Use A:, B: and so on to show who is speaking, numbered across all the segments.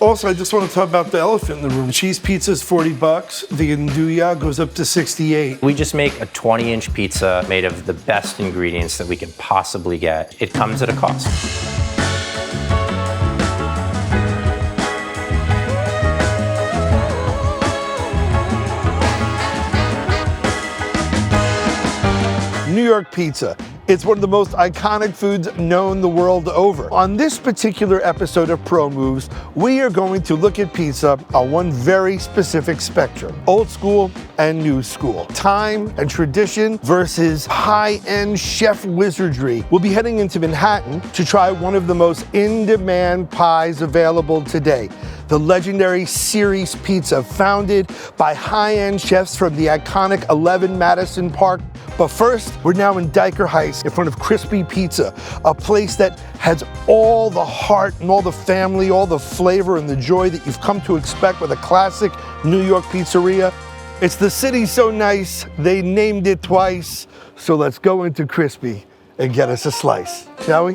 A: Also, I just want to talk about the elephant in the room. Cheese pizza is $40. The andouille goes up to $68.
B: We just make a 20-inch pizza made of the best ingredients that we can possibly get. It comes at a cost.
A: New York pizza. It's one of the most iconic foods known the world over. On this particular episode of Pro Moves, we are going to look at pizza on one very specific spectrum: old school and new school. Time and tradition versus high-end chef wizardry. We'll be heading into Manhattan to try one of the most in-demand pies available today: the legendary Ceres Pizza, founded by high-end chefs from the iconic 11 Madison Park. But first, we're now in Dyker Heights in front of Krispy Pizza, a place that has all the heart and all the family, all the flavor and the joy that you've come to expect with a classic New York pizzeria. It's the city so nice, they named it twice. So let's go into Krispy and get us a slice, shall we?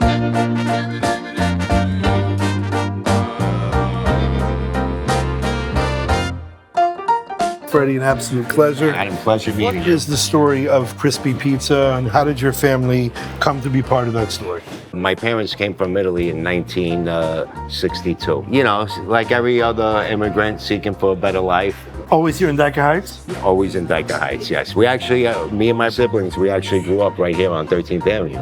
A: Freddy, an absolute pleasure.
C: Adam, pleasure meeting you.
A: What is the story of Krispy Pizza, and how did your family come to be part of that story?
C: My parents came from Italy in 1962. You know, like every other immigrant seeking for a better life.
A: Always here in Dyker Heights?
C: Always in Dyker Heights, yes. We actually, me and my siblings, we actually grew up right here on 13th Avenue.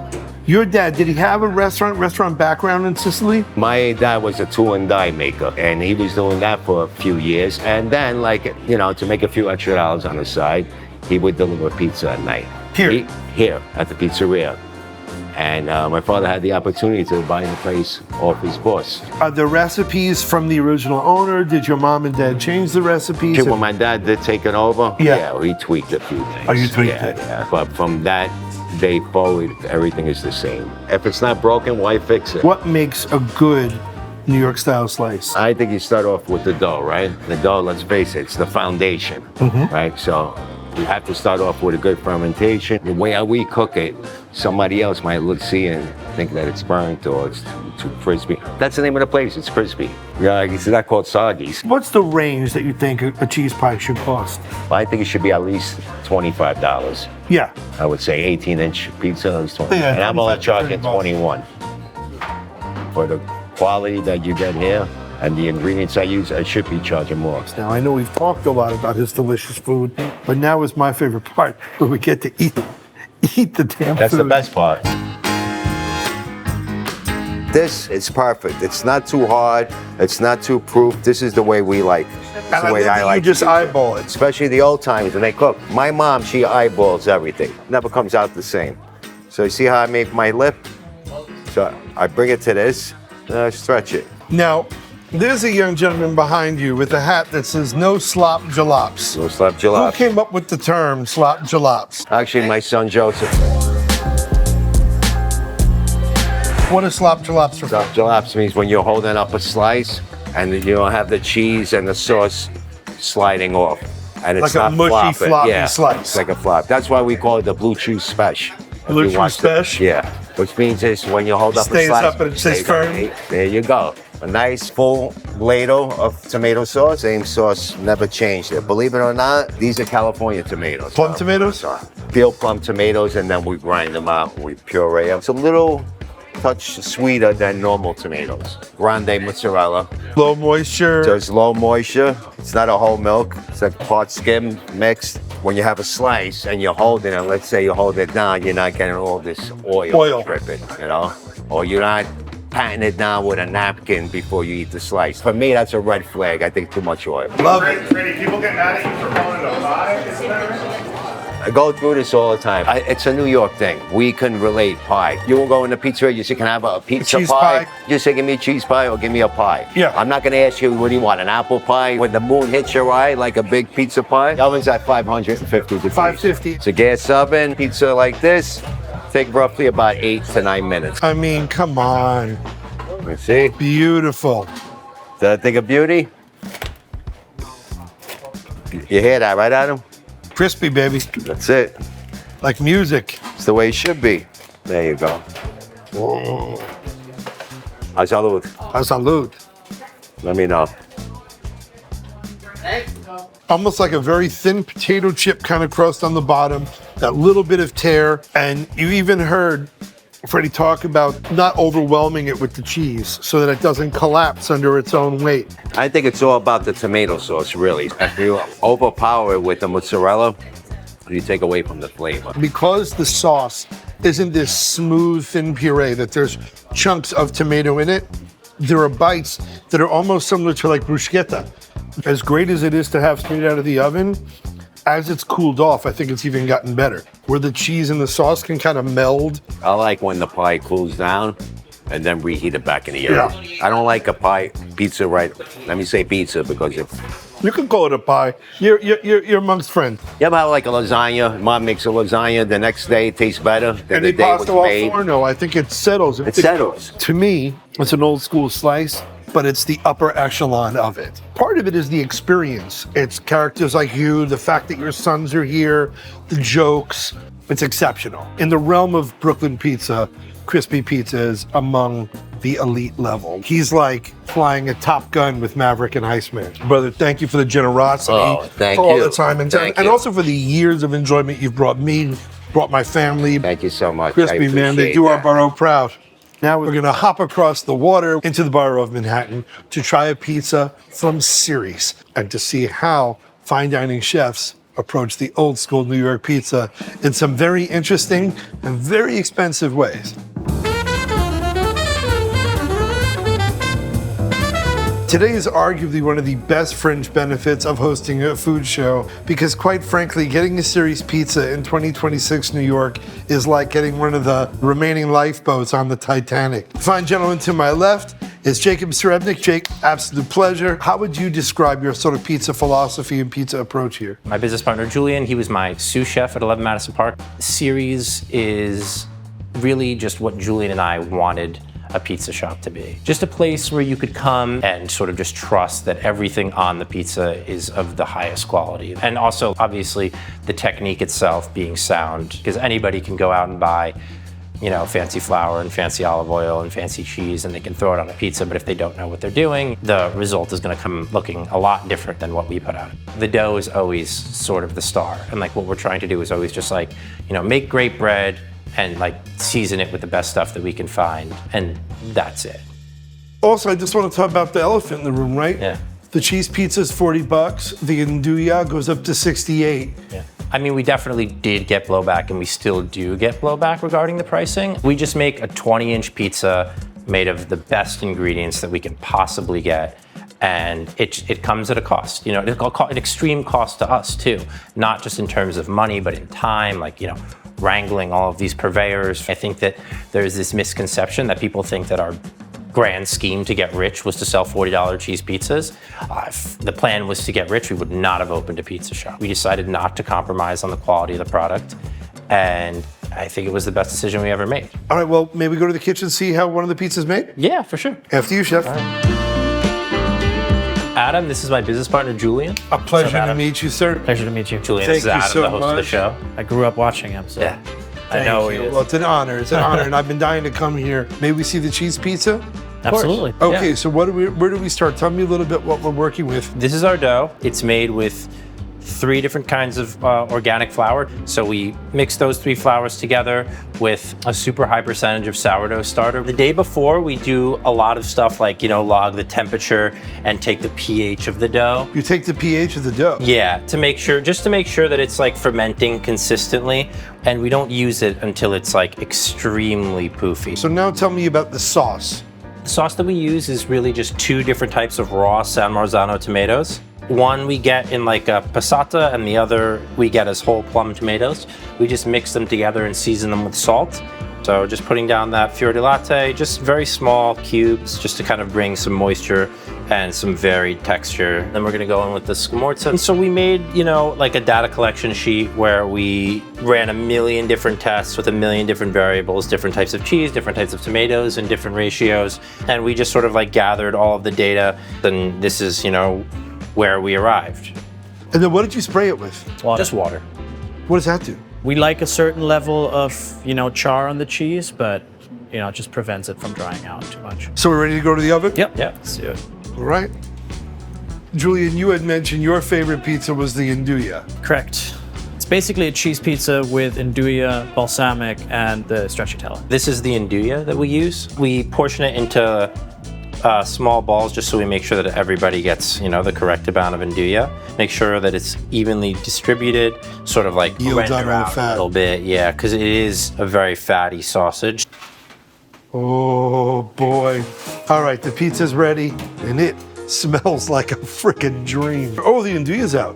A: Your dad, did he have a restaurant background in Sicily?
C: My dad was a tool and die maker, and he was doing that for a few years. And then, like, you know, to make a few extra dollars on the side, he would deliver pizza at night.
A: Here?
C: Here, at the pizzeria. And my father had the opportunity to buy the place off his boss.
A: Are the recipes from the original owner? Did your mom and dad change the recipes?
C: When my dad did take it over,
A: yeah,
C: he tweaked a few things.
A: Oh, you tweaked it?
C: Yeah. But from that day forward, everything is the same. If it's not broken, why fix it?
A: What makes a good New York style slice?
C: I think you start off with the dough, right? The dough, let's face it, it's the foundation, right? So you have to start off with a good fermentation. The way we cook it, somebody else might see and think that it's burnt or it's too crispy. That's the name of the place, it's crispy. Yeah, it's not called soggies.
A: What's the range that you think a cheese pie should cost?
C: I think it should be at least $25.
A: Yeah.
C: I would say 18-inch pizza is 20.
A: Yeah,
C: and I'm only charging
A: 30 bucks.
C: 21. For the quality that you get here and the ingredients I use, I should be charging more.
A: Now, I know we've talked a lot about his delicious food, but now is my favorite part, where we get to eat the damn
C: That's
A: food.
C: the best part.
D: This is perfect. It's not too hard. It's not too proof. This is the way we like. It's
A: And
D: the way I like.
A: you just eyeball it.
D: Especially the old timers when they cook. My mom, she eyeballs everything. Never comes out the same. So you see how I make my lip? So I bring it to this, stretch it.
A: Now, there's a young gentleman behind you with a hat that says "No slop jalops."
D: No slap
A: Who
D: jalap.
A: came up with the term slop jalops?
D: Actually, my son Joseph.
A: What is slop jalops?
D: Slap jalaps means when you're holding up a slice and you don't have the cheese and the sauce sliding off. And it's
A: Like a
D: not
A: mushy,
D: flopping.
A: floppy
D: Yeah,
A: slice.
D: it's like a flop. That's why we call it the blue cheese special.
A: Blue
D: If you
A: cheese
D: watch the-
A: special?
D: Yeah, which means is when you hold up a
A: Stays
D: slice.
A: up and it stays
D: stays up.
A: firm.
D: There you go. A nice full ladle of tomato sauce. Same sauce, never changed it. Believe it or not, these are California tomatoes.
A: Plum tomatoes?
D: Peeled plum tomatoes, and then we grind them out. We puree them. It's a little touch sweeter than normal tomatoes. Grande mozzarella.
A: Low moisture.
D: So it's low moisture. It's not a whole milk. It's like part skim mixed. When you have a slice and you're holding it, let's say you hold it down, you're not getting all this oil dripping, you know? Or you're not patting it down with a napkin before you eat the slice. For me, that's a red flag. I think too much oil.
A: Love it.
E: Freddy, people get mad at you for calling it a pie, isn't that right?
D: I go through this all the time. It's a New York thing. We can relate pie. You will go in the pizzeria, you say, can I have a pizza
A: cheese
D: pie?
A: pie?
D: You say, give me a cheese pie or give me a pie.
A: Yeah.
D: I'm not gonna ask you, what do you want, an apple pie? When the moon hits your eye like a big pizza pie, the oven's at 550 degrees.
A: 550.
D: It's a gas oven, pizza like this, take roughly about 8 to 9 minutes.
A: I mean, come on.
D: You see?
A: Beautiful.
D: Did I think of beauty? You hear that, right, Adam?
A: Crispy, baby.
D: That's it.
A: Like music.
D: It's the way it should be. There you go. A salud.
A: A salud.
C: Let me know.
A: Almost like a very thin potato chip kind of crust on the bottom, that little bit of tear. And you even heard Freddy talk about not overwhelming it with the cheese so that it doesn't collapse under its own weight.
C: I think it's all about the tomato sauce, really. If you overpower it with the mozzarella, you take away from the flavor.
A: Because the sauce isn't this smooth, thin puree, that there's chunks of tomato in it, there are bites that are almost similar to like bruschetta. As great as it is to have straight out of the oven, as it's cooled off, I think it's even gotten better. Where the cheese and the sauce can kind of meld.
C: I like when the pie cools down and then reheat it back in the oven. I don't like a pizza right. Let me say pizza because if
A: You can call it a pie. You're amongst friends.
C: you ever have like a lasagna, mom makes a lasagna, the next day it tastes better than the
A: Any
C: day it was
A: pasta al
C: made.
A: forno, I think it settles.
C: It settles.
A: To me, it's an old school slice, but it's the upper echelon of it. Part of it is the experience. It's characters like you, the fact that your sons are here, the jokes. It's exceptional. In the realm of Brooklyn pizza, Krispy Pizza is among the elite level. He's like flying a Top Gun with Maverick and Iceman. Brother, thank you for the generosity,
C: thank
A: for all
C: you.
A: the time and
C: Thank
A: and
C: you.
A: also for the years of enjoyment you've brought me, brought my family.
C: Thank you so much. I
A: Crispy, man, they
C: appreciate
A: do our
C: that.
A: borough proud. Now we're gonna hop across the water into the borough of Manhattan to try a pizza from Ceres and to see how fine dining chefs approach the old school New York pizza in some very interesting and very expensive ways. Today is arguably one of the best fringe benefits of hosting a food show because quite frankly, getting a Ceres Pizza in 2026 New York is like getting one of the remaining lifeboats on the Titanic. The fine gentleman to my left is Jacob Serebnik. Jake, absolute pleasure. How would you describe your sort of pizza philosophy and pizza approach here?
B: My business partner, Julian, he was my sous chef at 11 Madison Park. Ceres is really just what Julian and I wanted a pizza shop to be. Just a place where you could come and sort of just trust that everything on the pizza is of the highest quality. And also, obviously, the technique itself being sound, because anybody can go out and buy, you know, fancy flour and fancy olive oil and fancy cheese, and they can throw it on a pizza, but if they don't know what they're doing, the result is gonna come looking a lot different than what we put out. The dough is always sort of the star, and like what we're trying to do is always just like, you know, make great bread, and like season it with the best stuff that we can find, and that's it.
A: Also, I just want to talk about the elephant in the room, right?
B: Yeah.
A: The cheese pizza is $40. The andouille goes up to 68.
B: Yeah. I mean, we definitely did get blowback, and we still do get blowback regarding the pricing. We just make a 20-inch pizza made of the best ingredients that we can possibly get, and it comes at a cost. You know, an extreme cost to us too, not just in terms of money, but in time, like, you know, wrangling all of these purveyors. I think that there's this misconception that people think that our grand scheme to get rich was to sell $40 cheese pizzas. If the plan was to get rich, we would not have opened a pizza shop. We decided not to compromise on the quality of the product, and I think it was the best decision we ever made.
A: All right, well, maybe go to the kitchen, see how one of the pizzas made?
B: Yeah, for sure.
A: After you, chef.
B: Adam, this is my business partner, Julian.
A: A pleasure
B: What's up,
A: to
B: Adam?
A: meet you, sir.
F: Pleasure to meet you.
B: Julian,
A: Thank
B: this is
A: you
B: Adam,
A: so
B: the host of the
A: much.
B: show.
F: I grew up watching him, so
B: Yeah.
F: I know
A: Thank
F: he
A: you.
F: is.
A: Well, it's an honor. It's an honor, and I've been dying to come here. May we see the cheese pizza? Of course.
F: Absolutely,
A: Okay,
F: yeah.
A: so where do we start? Tell me a little bit what we're working with.
B: This is our dough. It's made with 3 different kinds of organic flour. So we mix those 3 flours together with a super high percentage of sourdough starter. The day before, we do a lot of stuff like, you know, log the temperature and take the pH of the dough.
A: You take the pH of the dough.
B: Yeah, to make sure that it's like fermenting consistently, and we don't use it until it's like extremely poofy.
A: So now tell me about the sauce.
B: The sauce that we use is really just 2 different types of raw San Marzano tomatoes. One we get in like a passata, and the other we get as whole plum tomatoes. We just mix them together and season them with salt. So just putting down that fior di latte, just very small cubes, just to kind of bring some moisture and some varied texture. Then we're gonna go in with the scamorza. And so we made, you know, like a data collection sheet where we ran a million different tests with a million different variables, different types of cheese, different types of tomatoes, and different ratios. And we just sort of like gathered all of the data. And this is, you know, where we arrived.
A: And then what did you spray it with?
F: Water.
B: Just water.
A: What does that do?
F: We like a certain level of, you know, char on the cheese, but, you know, it just prevents it from drying out too much.
A: So we're ready to go to the oven?
F: Yep.
B: Yeah.
F: Let's do it.
A: All right. Julian, you had mentioned your favorite pizza was the Induja.
F: Correct. It's basically a cheese pizza with Induja, balsamic, and the stracciatella.
B: This is the Induja that we use. We portion it into small balls just so we make sure that everybody gets, the correct amount of Induja. Make sure that it's evenly distributed, sort of like
A: Yields out
B: render
A: all the
B: out
A: fat.
B: a little bit, yeah, because it is a very fatty sausage.
A: Oh boy. All right, the pizza's ready and it smells like a freaking dream. Oh, the Induja's out.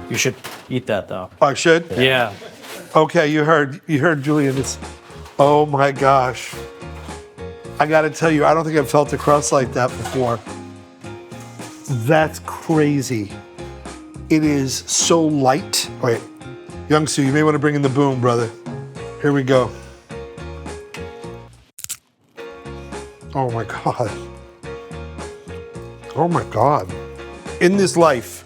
F: You should eat that though.
A: I should?
F: Yeah.
A: Okay, you heard Julian. Oh my gosh. I gotta tell you, I don't think I've felt a crust like that before. That's crazy. It is so light. Wait, Youngsu, you may want to bring in the boom, brother. Here we go. Oh my God. Oh my God. In this life,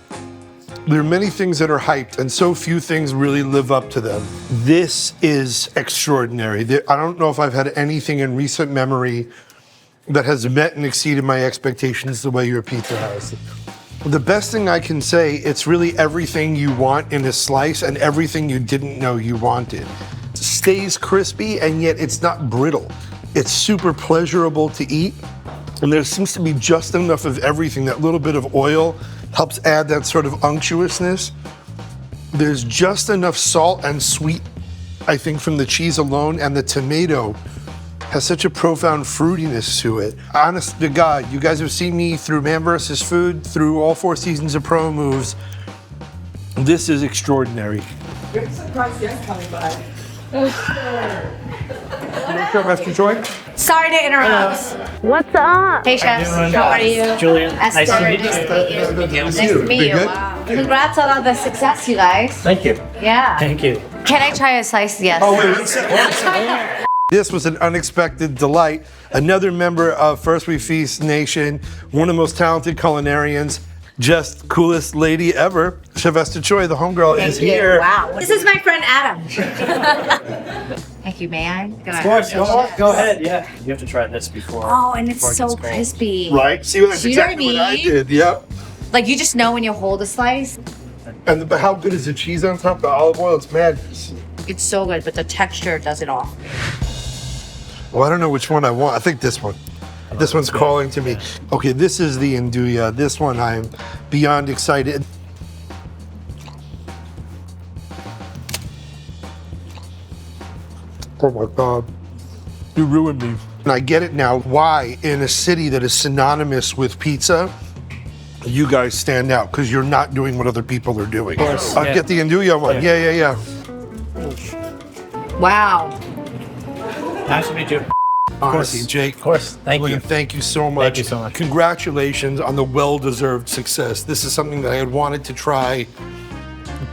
A: there are many things that are hyped and so few things really live up to them. This is extraordinary. I don't know if I've had anything in recent memory that has met and exceeded my expectations the way your pizza has. The best thing I can say, it's really everything you want in a slice and everything you didn't know you wanted. It stays crispy and yet it's not brittle. It's super pleasurable to eat. And there seems to be just enough of everything. That little bit of oil helps add that sort of unctuousness. There's just enough salt and sweet, I think, from the cheese alone, and the tomato has such a profound fruitiness to it. Honest to God, you guys have seen me through Man vs. Food, through all 4 seasons of Pro Moves. This is extraordinary.
G: You're surprised yes coming by.
A: Sure, Master Joy?
H: Sorry to interrupt.
I: What's up?
H: Hey, chefs. How are you?
F: Julian,
H: Esther,
F: nice to meet you.
H: Nice to meet you.
A: good?
H: Wow. Congrats on all the success, you guys.
F: Thank you.
H: Yeah.
F: Thank you.
H: Can I try a slice? Yes.
A: Oh, wait, 1 second. This was an unexpected delight. Another member of First We Feast Nation, one of the most talented culinarians, just coolest lady ever. Chef Esther Choi, the homegirl, is
H: Thank you.
A: here.
H: Wow. This is my friend Adam. Thank you, may I? Go
F: Of course, go ahead. Yeah. You have to try this before.
H: Oh, and it's
F: before it
H: so
F: gets cold.
H: crispy.
A: Right? See, that's
H: See what I
A: exactly what I
H: mean?
A: did. Yep.
H: Like you just know when you hold a slice.
A: But how good is the cheese on top? The olive oil, it's madness.
H: It's so good, but the texture does it all.
A: Well, I don't know which one I want. I think this one. This one's calling to me. Okay, this is the Induja. This one I'm beyond excited. Oh my God. You ruined me. And I get it now why in a city that is synonymous with pizza, you guys stand out because you're not doing what other people are doing.
F: Of course, yeah.
A: Get the Induja one. Yeah.
H: Wow.
F: Nice to meet you.
A: Honestly, Jake.
F: Of course. Thank
A: William,
F: you.
A: thank you so much.
F: Thank you so much.
A: Congratulations on the well-deserved success. This is something that I had wanted to try,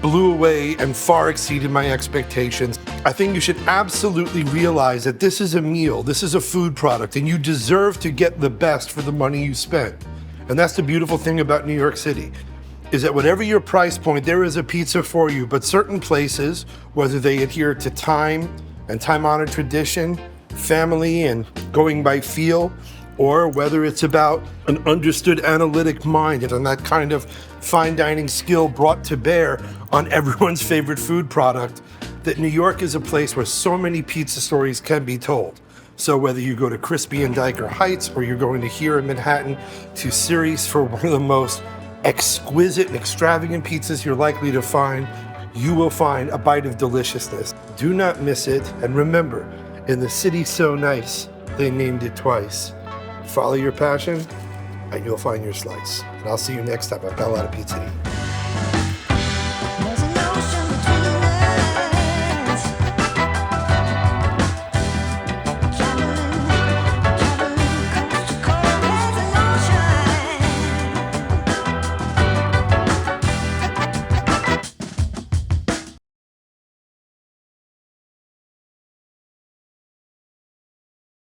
A: blew away, and far exceeded my expectations. I think you should absolutely realize that this is a meal, this is a food product, and you deserve to get the best for the money you spent. And that's the beautiful thing about New York City, is that whatever your price point, there is a pizza for you. But certain places, whether they adhere to time and time-honored tradition, family and going by feel, or whether it's about an understood analytic mind and that kind of fine dining skill brought to bear on everyone's favorite food product, that New York is a place where so many pizza stories can be told. So whether you go to Crispy and Diker Heights or you're going to here in Manhattan to Ceres for one of the most exquisite and extravagant pizzas you're likely to find, you will find a bite of deliciousness. Do not miss it, and remember, in the city so nice, they named it twice. Follow your passion, and you'll find your slice. And I'll see you next time at Bell Out of Pizzeria.